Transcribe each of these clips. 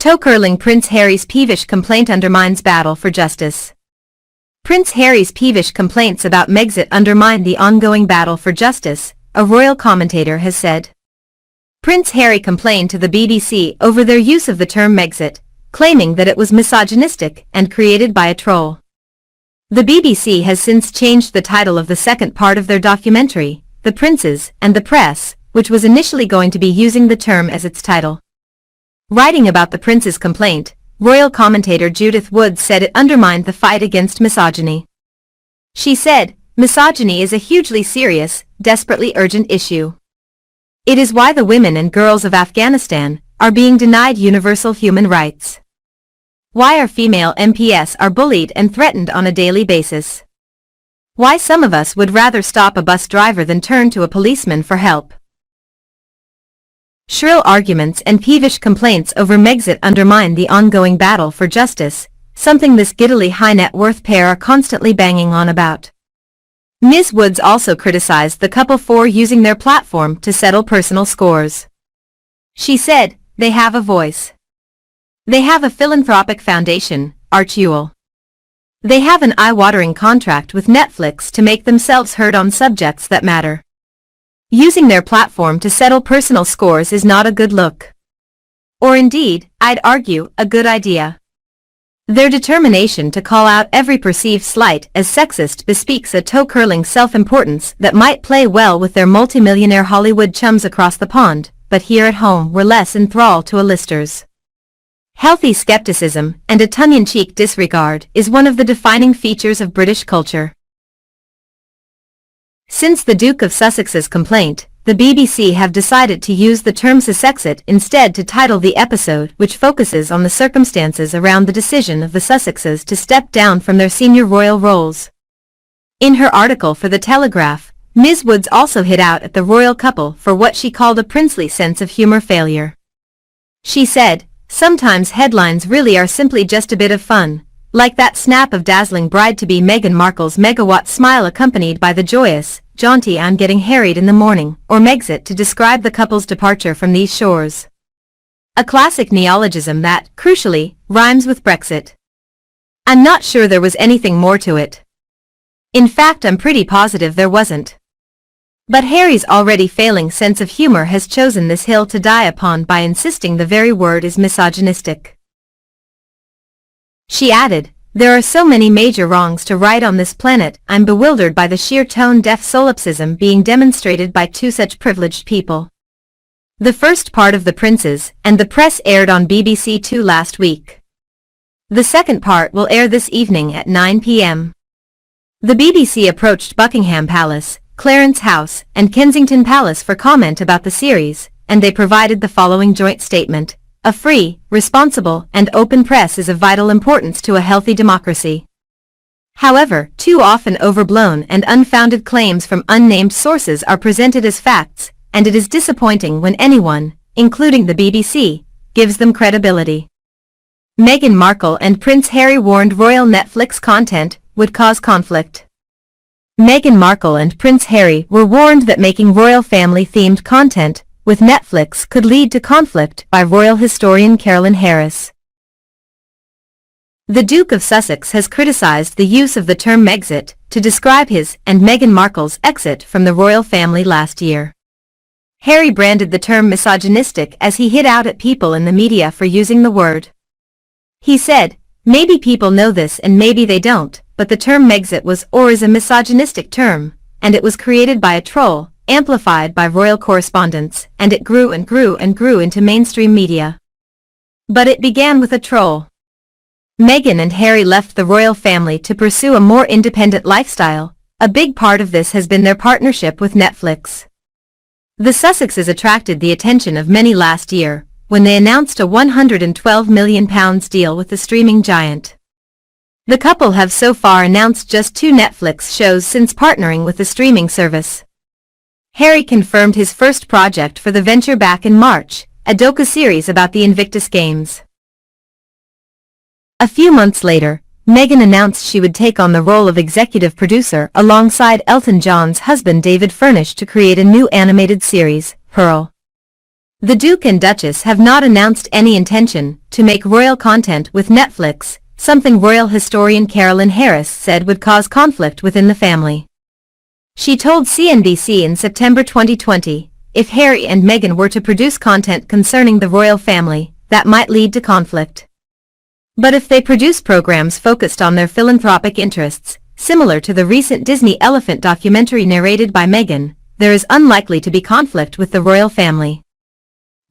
Toe-curling Prince Harry's peevish complaint undermines battle for justice. Prince Harry's peevish complaints about Megxit undermine the ongoing battle for justice, a royal commentator has said. Prince Harry complained to the BBC over their use of the term Megxit, claiming that it was misogynistic and created by a troll. The BBC has since changed the title of the second part of their documentary, The Princes and the Press, which was initially going to be using the term as its title. Writing about the prince's complaint, royal commentator Judith Woods said it undermined the fight against misogyny. She said, "Misogyny is a hugely serious, desperately urgent issue. It is why the women and girls of Afghanistan are being denied universal human rights. Why our female MPs are bullied and threatened on a daily basis. Why some of us would rather stop a bus driver than turn to a policeman for help." Shrill arguments and peevish complaints over Megxit undermine the ongoing battle for justice, something this giddily high-net-worth pair are constantly banging on about. Ms. Woods also criticized the couple for using their platform to settle personal scores. She said, "They have a voice. They have a philanthropic foundation, Arch Ewell. They have an eye-watering contract with Netflix to make themselves heard on subjects that matter. Using their platform to settle personal scores is not a good look. Or indeed, I'd argue, a good idea. Their determination to call out every perceived slight as sexist bespeaks a toe-curling self-importance that might play well with their multimillionaire Hollywood chums across the pond, but here at home we're less in thrall to A-listers." Healthy skepticism and a tongue-in-cheek disregard is one of the defining features of British culture. Since the Duke of Sussex's complaint, the BBC have decided to use the term Sussexit instead to title the episode, which focuses on the circumstances around the decision of the Sussexes to step down from their senior royal roles. In her article for The Telegraph, Ms. Woods also hit out at the royal couple for what she called a princely sense of humor failure. She said, "Sometimes headlines really are simply just a bit of fun, like that snap of dazzling bride-to-be Meghan Markle's megawatt smile accompanied by the joyous, jaunty "I'm getting harried in the morning," or Megxit to describe the couple's departure from these shores. A classic neologism that, crucially, rhymes with Brexit. I'm not sure there was anything more to it. In fact, I'm pretty positive there wasn't. But Harry's already failing sense of humor has chosen this hill to die upon by insisting the very word is misogynistic." She added, "There are so many major wrongs to right on this planet, I'm bewildered by the sheer tone-deaf solipsism being demonstrated by two such privileged people." The first part of The Princes and the Press aired on BBC Two last week. The second part will air this evening at 9 p.m. The BBC approached Buckingham Palace, Clarence House, and Kensington Palace for comment about the series, and they provided the following joint statement: "A free, responsible, and open press is of vital importance to a healthy democracy. However, too often overblown and unfounded claims from unnamed sources are presented as facts, and it is disappointing when anyone, including the BBC, gives them credibility." Meghan Markle and Prince Harry warned royal Netflix content would cause conflict. Meghan Markle and Prince Harry were warned that making royal family-themed content with Netflix could lead to conflict by royal historian Carolyn Harris. The Duke of Sussex has criticized the use of the term Megxit to describe his and Meghan Markle's exit from the royal family last year. Harry branded the term misogynistic as he hit out at people in the media for using the word. He said, "Maybe people know this and maybe they don't, but the term Megxit was or is a misogynistic term, and it was created by a troll, amplified by royal correspondence, and it grew and grew and grew into mainstream media. But it began with a troll." Meghan and Harry left the royal family to pursue a more independent lifestyle. A big part of this has been their partnership with Netflix. The Sussexes attracted the attention of many last year, when they announced a £112 million deal with the streaming giant. The couple have so far announced just 2 Netflix shows since partnering with the streaming service. Harry confirmed his first project for the venture back in March, a docu-series about the Invictus Games. A few months later, Meghan announced she would take on the role of executive producer alongside Elton John's husband David Furnish to create a new animated series, Pearl. The Duke and Duchess have not announced any intention to make royal content with Netflix, something royal historian Carolyn Harris said would cause conflict within the family. She told CNBC in September 2020, if Harry and Meghan were to produce content concerning the royal family, that might lead to conflict. But if they produce programs focused on their philanthropic interests, similar to the recent Disney Elephant documentary narrated by Meghan, there is unlikely to be conflict with the royal family.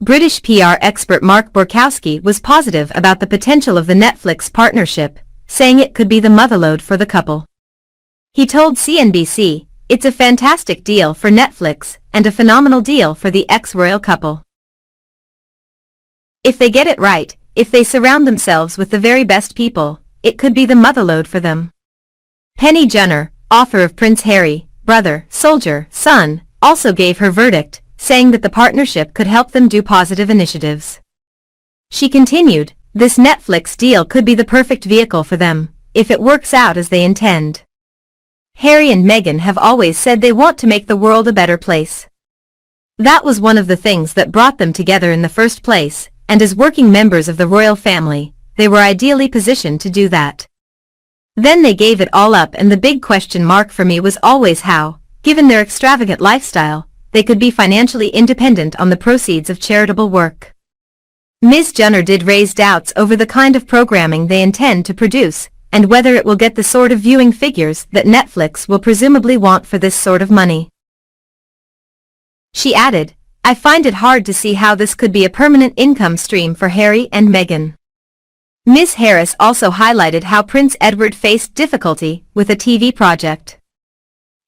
British PR expert Mark Borkowski was positive about the potential of the Netflix partnership, saying it could be the motherlode for the couple. He told CNBC, "It's a fantastic deal for Netflix, and a phenomenal deal for the ex-royal couple. If they get it right, if they surround themselves with the very best people, it could be the motherlode for them." Penny Junor, author of Prince Harry, Brother, Soldier, Son, also gave her verdict, saying that the partnership could help them do positive initiatives. She continued, "This Netflix deal could be the perfect vehicle for them, if it works out as they intend." Harry and Meghan have always said they want to make the world a better place. That was one of the things that brought them together in the first place, and as working members of the royal family, they were ideally positioned to do that. Then they gave it all up, and the big question mark for me was always how, given their extravagant lifestyle, they could be financially independent on the proceeds of charitable work. Ms. Junor did raise doubts over the kind of programming they intend to produce, and whether it will get the sort of viewing figures that Netflix will presumably want for this sort of money. She added, "I find it hard to see how this could be a permanent income stream for Harry and Meghan." Ms. Harris also highlighted how Prince Edward faced difficulty with a TV project.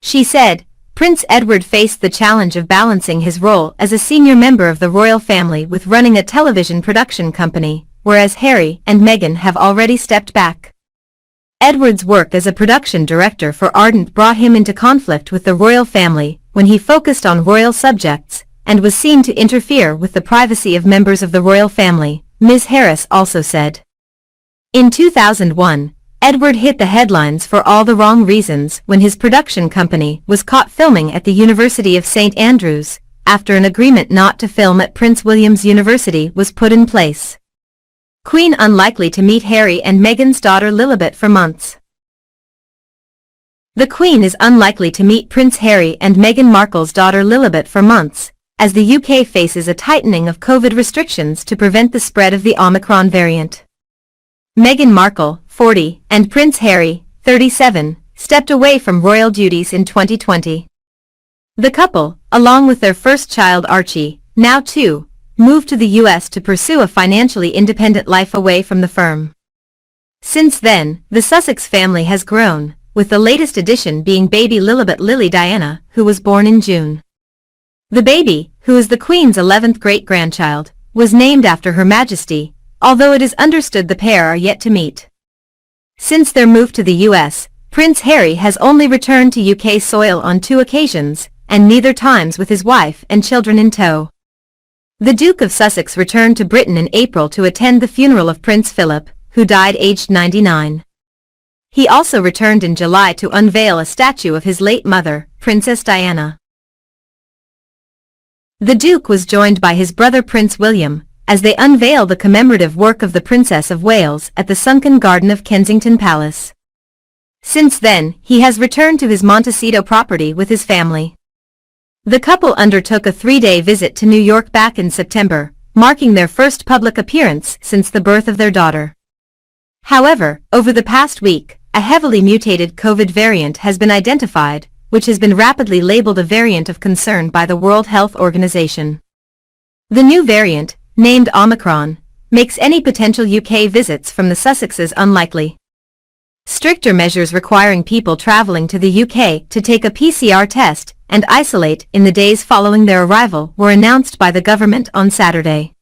She said, Prince Edward faced the challenge of balancing his role as a senior member of the royal family with running a television production company, whereas Harry and Meghan have already stepped back. Edward's work as a production director for Ardent brought him into conflict with the royal family when he focused on royal subjects, and was seen to interfere with the privacy of members of the royal family, Ms. Harris also said. In 2001, Edward hit the headlines for all the wrong reasons when his production company was caught filming at the University of St. Andrews, after an agreement not to film at Prince William's University was put in place. Queen unlikely to meet Harry and Meghan's daughter Lilibet for months. The Queen is unlikely to meet Prince Harry and Meghan Markle's daughter Lilibet for months, as the UK faces a tightening of COVID restrictions to prevent the spread of the Omicron variant. Meghan Markle, 40, and Prince Harry, 37, stepped away from royal duties in 2020. The couple, along with their first child Archie, now 2, moved to the US to pursue a financially independent life away from the firm. Since then, the Sussex family has grown, with the latest addition being baby Lilibet Lily Diana, who was born in June. The baby, who is the Queen's 11th great-grandchild, was named after Her Majesty, although it is understood the pair are yet to meet. Since their move to the US, Prince Harry has only returned to UK soil on 2 occasions, and neither times with his wife and children in tow. The Duke of Sussex returned to Britain in April to attend the funeral of Prince Philip, who died aged 99. He also returned in July to unveil a statue of his late mother, Princess Diana. The Duke was joined by his brother Prince William, as they unveil the commemorative work of the Princess of Wales at the sunken garden of Kensington Palace. Since then, he has returned to his Montecito property with his family. The couple undertook a 3-day visit to New York back in September, marking their first public appearance since the birth of their daughter. However, over the past week, a heavily mutated COVID variant has been identified, which has been rapidly labeled a variant of concern by the World Health Organization. The new variant, named Omicron, makes any potential UK visits from the Sussexes unlikely. Stricter measures requiring people travelling to the UK to take a PCR test and isolate in the days following their arrival were announced by the government on Saturday.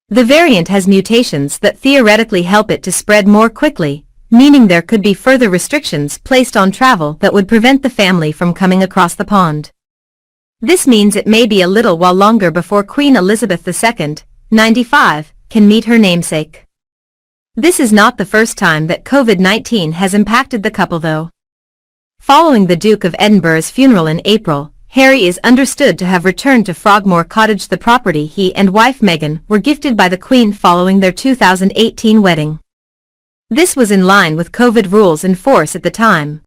The variant has mutations that theoretically help it to spread more quickly, meaning there could be further restrictions placed on travel that would prevent the family from coming across the pond. This means it may be a little while longer before Queen Elizabeth II, 95, can meet her namesake. This is not the first time that COVID-19 has impacted the couple though. Following the Duke of Edinburgh's funeral in April, Harry is understood to have returned to Frogmore Cottage, the property he and wife Meghan were gifted by the Queen following their 2018 wedding. This was in line with COVID rules in force at the time.